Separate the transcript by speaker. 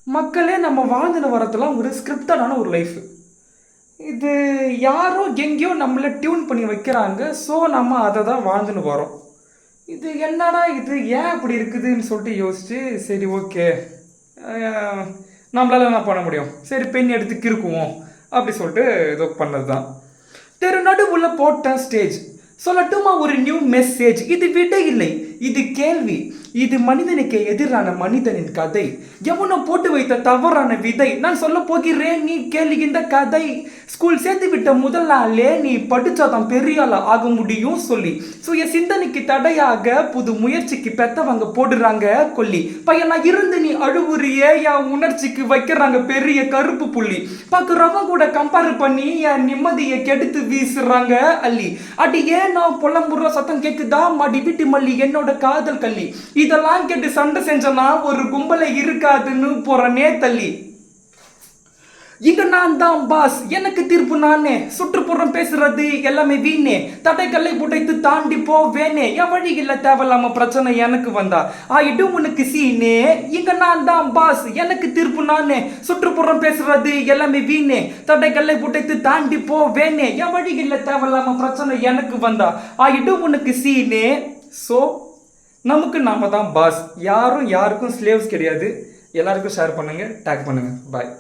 Speaker 1: மக்களே நம்ம வாழ்ந்துன்னு வரதெல்லாம் ஒரு ஸ்கிரிப்டடான ஒரு லைஃப். இது யாரோ எங்கேயோ நம்மளை டியூன் பண்ணி வைக்கிறாங்க. ஸோ நம்ம அதை தான் வாழ்ந்துன்னு வரோம். இது என்னடா இது ஏன் இப்படி இருக்குதுன்னு சொல்லிட்டு யோசிச்சு, சரி ஓகே நம்மளால என்ன பண்ண முடியும், சரி பெண் எடுத்து கிறுக்குவோம் அப்படி சொல்லிட்டு ஏதோ பண்ணது தான். தெரு நடுவுல போட்ட ஸ்டேஜ். சொல்லட்டுமா ஒரு நியூ மெசேஜ்? இது விடை இல்லை, இது கேள்வி. இது மனிதனுக்கு எதிரான மனிதனின் கதை. எவனோ போட்டு வைத்த தவறான விதை. நான் சொல்ல போகிறேன், நீ கேள்வி இந்த கதை. ஸ்கூல் சேர்த்து விட்ட முதல் நாளே நீ படிச்சாதான் பெரிய ஆளா ஆக முடியும் சொல்லி சுய சிந்தனைக்கு தடையாக புது முயற்சிக்கு பெத்தவங்க போடுறாங்க கொல்லி. பையனா இருந்து நீ அழுவுறியே, என் உணர்ச்சிக்கு வைக்கிறாங்க பெரிய கருப்பு புள்ளி. பார்க்குறவங்க கூட கம்பேர் பண்ணி என் நிம்மதியை கெடுத்து வீசுறாங்க அள்ளி. அடியே நான் புலம்புற சத்தம் கேக்குதா, மடி விட்டு மல்லி என்னோட காதல் கள்ளி. இதெல்லாம் கேட்டு சண்டை செஞ்சனா ஒரு கும்பலை இருக்காதுன்னு போறனே தள்ளி. இங்க நான் தான் பாஸ், எனக்கு தீர்ப்பு நானே. சுற்றுப்புறம் பேசுறது எல்லாமே வீணே. தடைகளை புடைத்து தாண்டி போவேனே. என் வழியில் தேவையில்லாம பிரச்சனை எனக்கு வந்தா ஆயிடும் உனக்கு சீனே. இங்க நான் தான் பாஸ், எனக்கு தீர்ப்பு நானே. சுற்றுப்புறம் பேசுறது எல்லாமே வீணே. தடைகளை புடைத்து தாண்டி போவேனே. என் வழியில் தேவையில்லாம பிரச்சனை எனக்கு வந்தா ஆயிடும் உனக்கு சீனே. ஸோ நமக்கு நாம தான் பாஸ். யாரும் யாருக்கும் ஸ்லேவ்ஸ் கிடையாது. எல்லாருக்கும் ஷேர் பண்ணுங்க, டேக் பண்ணுங்க. பாய்.